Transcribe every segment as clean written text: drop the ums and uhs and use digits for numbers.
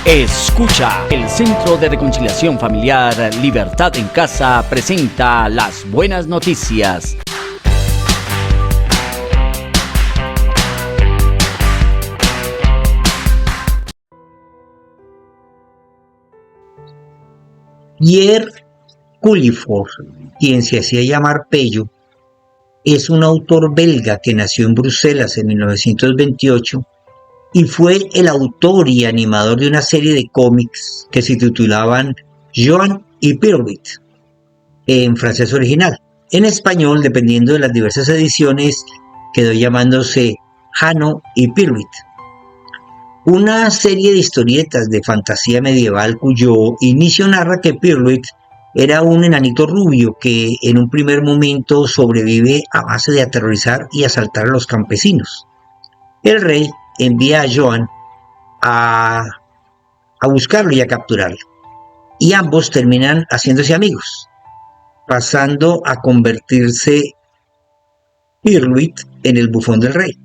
Escucha, el Centro de Reconciliación Familiar Libertad en Casa presenta las buenas noticias. Pierre Cullifort, quien se hacía llamar Pello, es un autor belga que nació en Bruselas en 1928 y fue el autor y animador de una serie de cómics que se titulaban Joan y Pierrot, en francés original. En español, dependiendo de las diversas ediciones, quedó llamándose Jano y Pierrot. Una serie de historietas de fantasía medieval cuyo inicio narra que Pierrot era un enanito rubio que en un primer momento sobrevive a base de aterrorizar y asaltar a los campesinos. El rey envía a Joan a buscarlo y a capturarlo, y ambos terminan haciéndose amigos, pasando a convertirse Pierrot en el bufón del rey.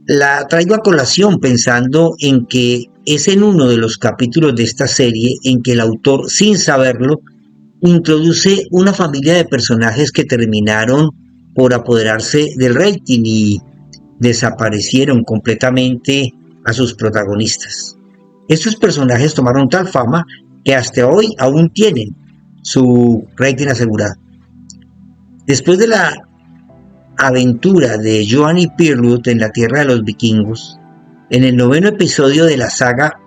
La traigo a colación pensando en que es en uno de los capítulos de esta serie en que el autor, sin saberlo, introduce una familia de personajes que terminaron por apoderarse del rating y desaparecieron completamente a sus protagonistas. Estos personajes tomaron tal fama que hasta hoy aún tienen su rating asegurado. Después de la aventura de Joan y Pierrot en la tierra de los vikingos, en el 9º episodio de la saga,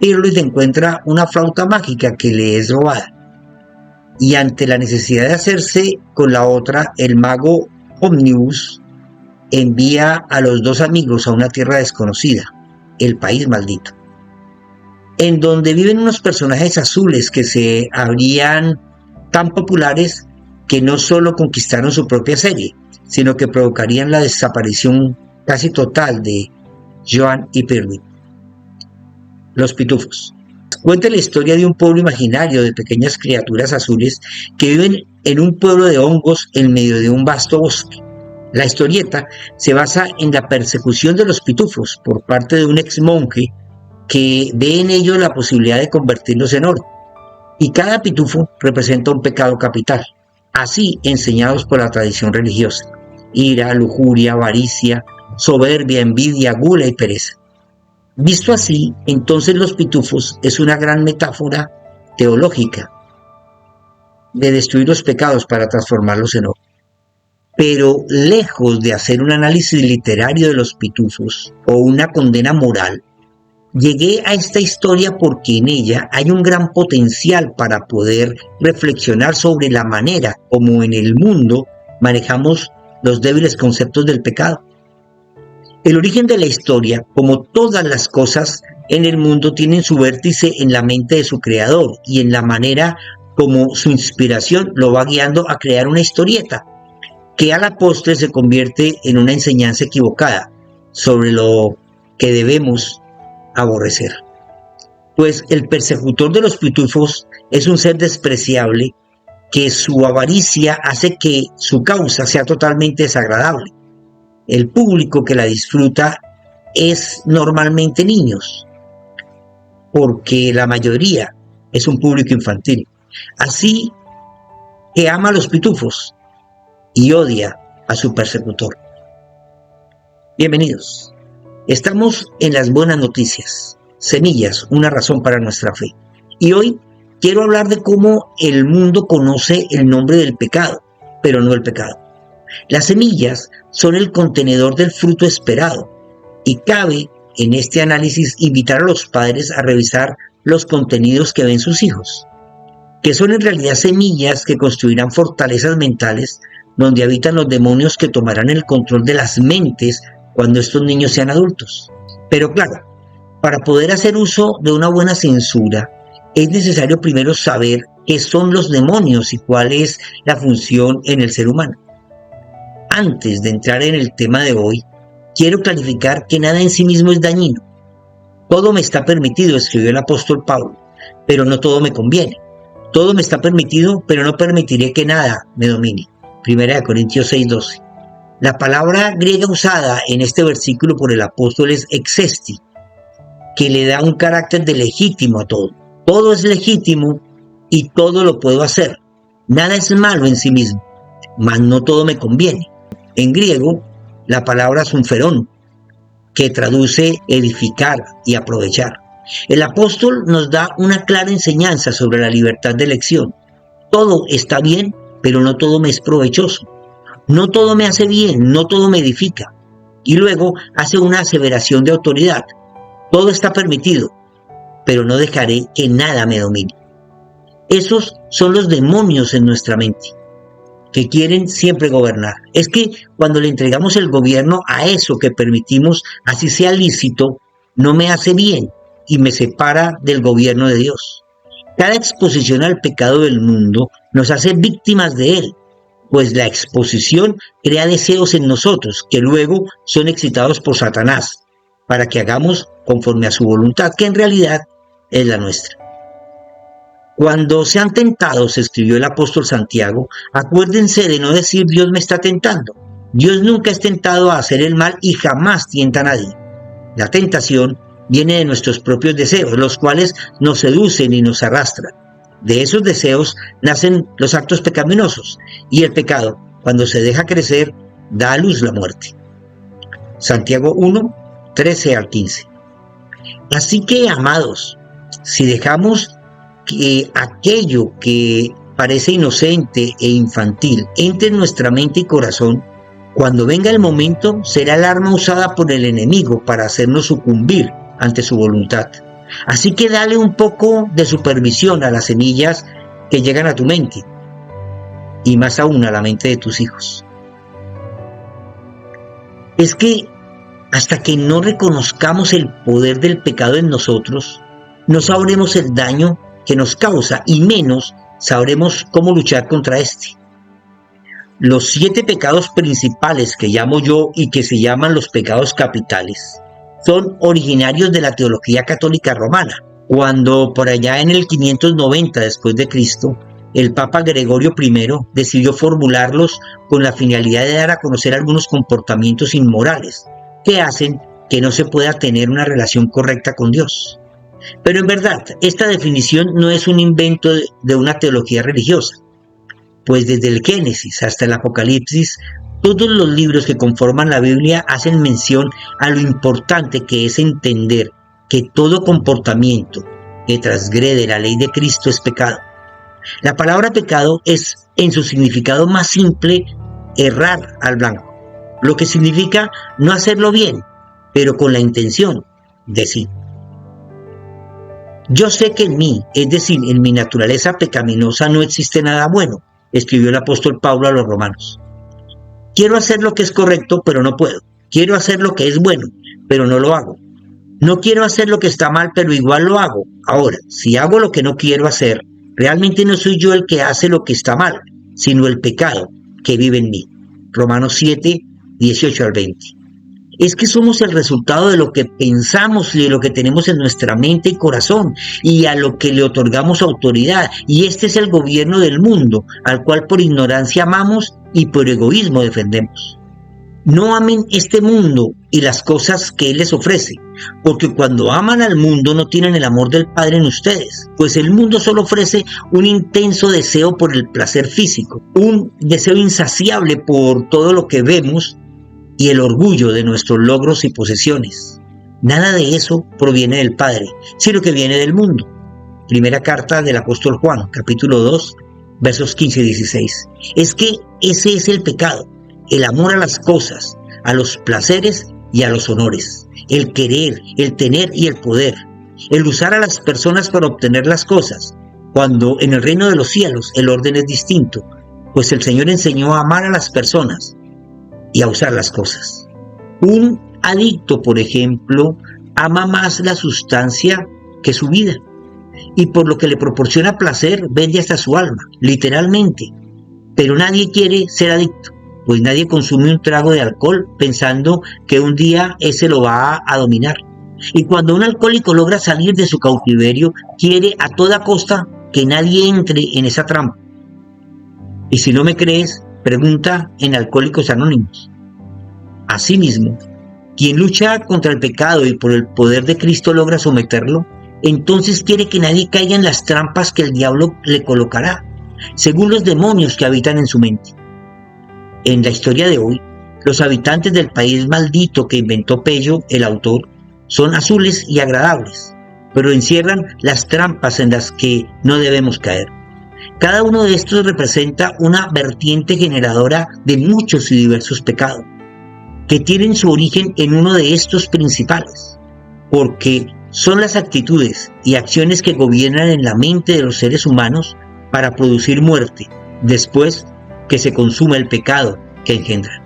Pierrot encuentra una flauta mágica que le es robada, y ante la necesidad de hacerse con la otra, el mago Omnibus envía a los dos amigos a una tierra desconocida, el País Maldito, en donde viven unos personajes azules que se habrían tan populares que no solo conquistaron su propia serie, sino que provocarían la desaparición casi total de Joan y Pierrot. Los pitufos. Cuenta la historia de un pueblo imaginario de pequeñas criaturas azules que viven en un pueblo de hongos en medio de un vasto bosque. La historieta se basa en la persecución de los pitufos por parte de un ex monje que ve en ellos la posibilidad de convertirlos en oro. Y cada pitufo representa un pecado capital, así enseñados por la tradición religiosa: ira, lujuria, avaricia, soberbia, envidia, gula y pereza. Visto así, entonces los pitufos es una gran metáfora teológica de destruir los pecados para transformarlos en oro. Pero lejos de hacer un análisis literario de los pitufos o una condena moral, llegué a esta historia porque en ella hay un gran potencial para poder reflexionar sobre la manera como en el mundo manejamos los débiles conceptos del pecado. El origen de la historia, como todas las cosas en el mundo, tiene su vértice en la mente de su creador y en la manera como su inspiración lo va guiando a crear una historieta que a la postre se convierte en una enseñanza equivocada sobre lo que debemos aborrecer. Pues el persecutor de los pitufos es un ser despreciable que su avaricia hace que su causa sea totalmente desagradable. El público que la disfruta es normalmente niños, porque la mayoría es un público infantil. Así que ama a los pitufos y odia a su persecutor. Bienvenidos. Estamos en las buenas noticias. Semillas, una razón para nuestra fe. Y hoy quiero hablar de cómo el mundo conoce el nombre del pecado, pero no el pecado. Las semillas son el contenedor del fruto esperado, y cabe en este análisis invitar a los padres a revisar los contenidos que ven sus hijos, que son en realidad semillas que construirán fortalezas mentales donde habitan los demonios que tomarán el control de las mentes cuando estos niños sean adultos. Pero claro, para poder hacer uso de una buena censura, es necesario primero saber qué son los demonios y cuál es la función en el ser humano. Antes de entrar en el tema de hoy, quiero clarificar que nada en sí mismo es dañino. Todo me está permitido, escribió el apóstol Pablo, pero no todo me conviene. Todo me está permitido, pero no permitiré que nada me domine. 1 Corintios 6:12. La palabra griega usada en este versículo por el apóstol es exesti, que le da un carácter de legítimo a todo. Todo es legítimo y todo lo puedo hacer. Nada es malo en sí mismo, mas no todo me conviene. En griego, la palabra sunferón, que traduce edificar y aprovechar. El apóstol nos da una clara enseñanza sobre la libertad de elección. Todo está bien, pero no todo me es provechoso. No todo me hace bien, no todo me edifica. Y luego hace una aseveración de autoridad. Todo está permitido, pero no dejaré que nada me domine. Esos son los demonios en nuestra mente, que quieren siempre gobernar. Es que cuando le entregamos el gobierno a eso que permitimos, así sea lícito, no me hace bien y me separa del gobierno de Dios. Cada exposición al pecado del mundo nos hace víctimas de él, pues la exposición crea deseos en nosotros que luego son excitados por Satanás para que hagamos conforme a su voluntad, que en realidad es la nuestra. Cuando sean tentados, escribió el apóstol Santiago, acuérdense de no decir Dios me está tentando. Dios nunca es tentado a hacer el mal y jamás tienta a nadie. La tentación viene de nuestros propios deseos, los cuales nos seducen y nos arrastran. De esos deseos nacen los actos pecaminosos y el pecado, cuando se deja crecer, da a luz la muerte. Santiago 1, 13 al 15. Así que, amados, si dejamos que aquello que parece inocente e infantil entre en nuestra mente y corazón, cuando venga el momento será el arma usada por el enemigo para hacernos sucumbir ante su voluntad. Así que dale un poco de supervisión a las semillas que llegan a tu mente y más aún a la mente de tus hijos. Es que hasta que no reconozcamos el poder del pecado en nosotros, no sabremos el daño que nos causa y menos sabremos cómo luchar contra este. Los 7 pecados principales que llamo yo y que se llaman los pecados capitales son originarios de la teología católica romana, cuando por allá en el 590 después de Cristo el Papa Gregorio I decidió formularlos con la finalidad de dar a conocer algunos comportamientos inmorales que hacen que no se pueda tener una relación correcta con Dios. Pero en verdad, esta definición no es un invento de una teología religiosa, pues desde el Génesis hasta el Apocalipsis, todos los libros que conforman la Biblia hacen mención a lo importante que es entender que todo comportamiento que transgrede la ley de Cristo es pecado. La palabra pecado es, en su significado más simple, errar al blanco, lo que significa no hacerlo bien, pero con la intención de sí. Yo sé que en mí, es decir, en mi naturaleza pecaminosa no existe nada bueno, escribió el apóstol Pablo a los romanos. Quiero hacer lo que es correcto, pero no puedo. Quiero hacer lo que es bueno, pero no lo hago. No quiero hacer lo que está mal, pero igual lo hago. Ahora, si hago lo que no quiero hacer, realmente no soy yo el que hace lo que está mal, sino el pecado que vive en mí. Romanos 7, 18 al 20. Es que somos el resultado de lo que pensamos y de lo que tenemos en nuestra mente y corazón, y a lo que le otorgamos autoridad. Y este es el gobierno del mundo, al cual por ignorancia amamos y por egoísmo defendemos. No amen este mundo y las cosas que él les ofrece, porque cuando aman al mundo no tienen el amor del Padre en ustedes, pues el mundo solo ofrece un intenso deseo por el placer físico, un deseo insaciable por todo lo que vemos y el orgullo de nuestros logros y posesiones. Nada de eso proviene del Padre, sino que viene del mundo. Primera carta del apóstol Juan, capítulo 2, versos 15 y 16. Es que ese es el pecado, el amor a las cosas, a los placeres y a los honores, el querer, el tener y el poder, el usar a las personas para obtener las cosas, cuando en el reino de los cielos el orden es distinto, pues el Señor enseñó a amar a las personas y a usar las cosas. Un adicto, por ejemplo, ama más la sustancia que su vida, y por lo que le proporciona placer, vende hasta su alma, literalmente. Pero nadie quiere ser adicto, pues nadie consume un trago de alcohol pensando que un día ese lo va a dominar. Y cuando un alcohólico logra salir de su cautiverio, quiere a toda costa que nadie entre en esa trampa. Y si no me crees, pregunta en Alcohólicos Anónimos. Asimismo, quien lucha contra el pecado y por el poder de Cristo logra someterlo, entonces quiere que nadie caiga en las trampas que el diablo le colocará, según los demonios que habitan en su mente. En la historia de hoy, los habitantes del país maldito que inventó Pello, el autor, son azules y agradables, pero encierran las trampas en las que no debemos caer. Cada uno de estos representa una vertiente generadora de muchos y diversos pecados, que tienen su origen en uno de estos principales, porque son las actitudes y acciones que gobiernan en la mente de los seres humanos para producir muerte, después que se consuma el pecado que engendran.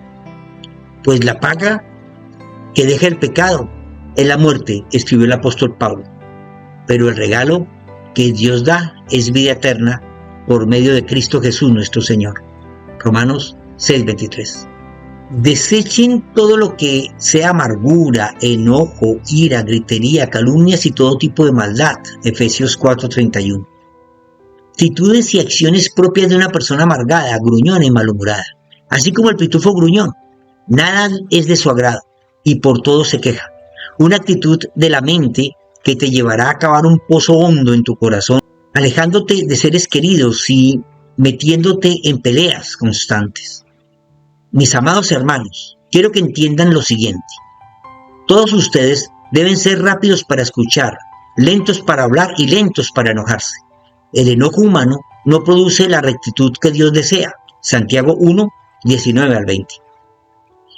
Pues la paga que deja el pecado es la muerte, escribió el apóstol Pablo, pero el regalo que Dios da es vida eterna por medio de Cristo Jesús nuestro Señor. Romanos 6:23. Desechen todo lo que sea amargura, enojo, ira, gritería, calumnias y todo tipo de maldad. Efesios 4:31. Actitudes y acciones propias de una persona amargada, gruñona y malhumorada, así como el pitufo gruñón. Nada es de su agrado y por todo se queja. Una actitud de la mente que te llevará a cavar un pozo hondo en tu corazón, alejándote de seres queridos y metiéndote en peleas constantes. Mis amados hermanos, quiero que entiendan lo siguiente. Todos ustedes deben ser rápidos para escuchar, lentos para hablar y lentos para enojarse. El enojo humano no produce la rectitud que Dios desea. Santiago 1, 19 al 20.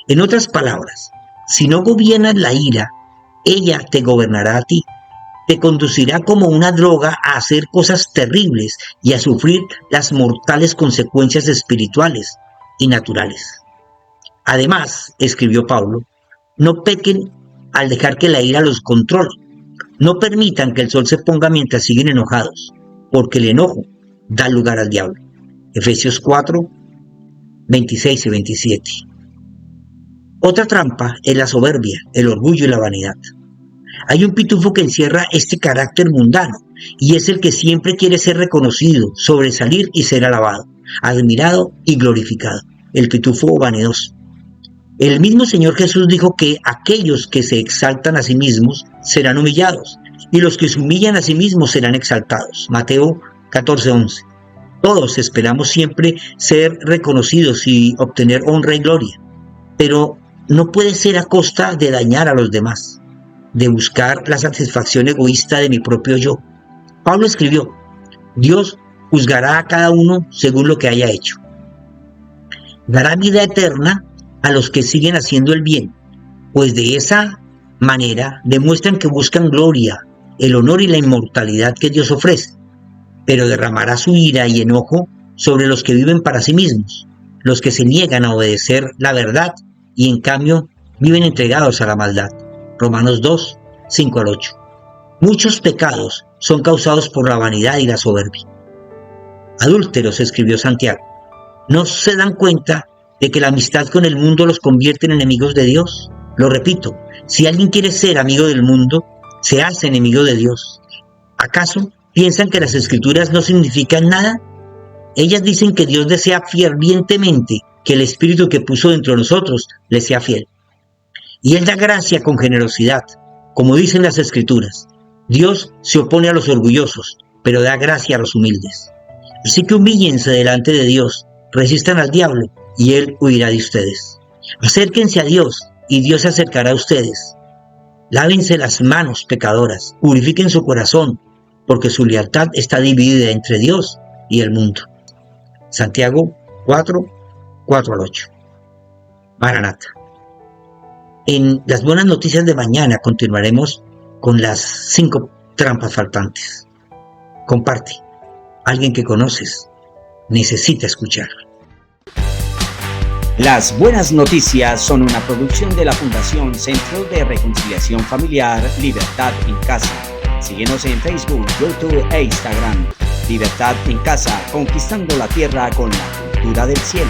En otras palabras, si no gobiernas la ira, ella te gobernará a ti. Te conducirá como una droga a hacer cosas terribles y a sufrir las mortales consecuencias espirituales y naturales. Además, escribió Pablo, no pequen al dejar que la ira los controle. No permitan que el sol se ponga mientras siguen enojados, porque el enojo da lugar al diablo. Efesios 4, 26 y 27. Otra trampa es la soberbia, el orgullo y la vanidad. Hay un pitufo que encierra este carácter mundano, y es el que siempre quiere ser reconocido, sobresalir y ser alabado, admirado y glorificado, el pitufo vanidoso. El mismo Señor Jesús dijo que aquellos que se exaltan a sí mismos serán humillados, y los que se humillan a sí mismos serán exaltados. Mateo 14:11. Todos esperamos siempre ser reconocidos y obtener honra y gloria, pero no puede ser a costa de dañar a los demás, de buscar la satisfacción egoísta de mi propio yo. Pablo escribió, Dios juzgará a cada uno según lo que haya hecho. Dará vida eterna a los que siguen haciendo el bien, pues de esa manera demuestran que buscan gloria, el honor y la inmortalidad que Dios ofrece, pero derramará su ira y enojo sobre los que viven para sí mismos, los que se niegan a obedecer la verdad y en cambio viven entregados a la maldad. Romanos 2, 5 al 8. Muchos pecados son causados por la vanidad y la soberbia. Adúlteros, escribió Santiago, ¿no se dan cuenta de que la amistad con el mundo los convierte en enemigos de Dios? Lo repito, si alguien quiere ser amigo del mundo, se hace enemigo de Dios. ¿Acaso piensan que las Escrituras no significan nada? Ellas dicen que Dios desea fervientemente que el Espíritu que puso dentro de nosotros le sea fiel. Y Él da gracia con generosidad, como dicen las Escrituras. Dios se opone a los orgullosos, pero da gracia a los humildes. Así que humíllense delante de Dios, resistan al diablo, y Él huirá de ustedes. Acérquense a Dios, y Dios se acercará a ustedes. Lávense las manos pecadoras, purifiquen su corazón, porque su lealtad está dividida entre Dios y el mundo. Santiago 4, 4 al 8. Maranata. En las buenas noticias de mañana continuaremos con las 5 trampas faltantes. Comparte. Alguien que conoces necesita escuchar. Las buenas noticias son una producción de la Fundación Centro de Reconciliación Familiar Libertad en Casa. Síguenos en Facebook, YouTube e Instagram. Libertad en Casa, conquistando la tierra con la cultura del cielo.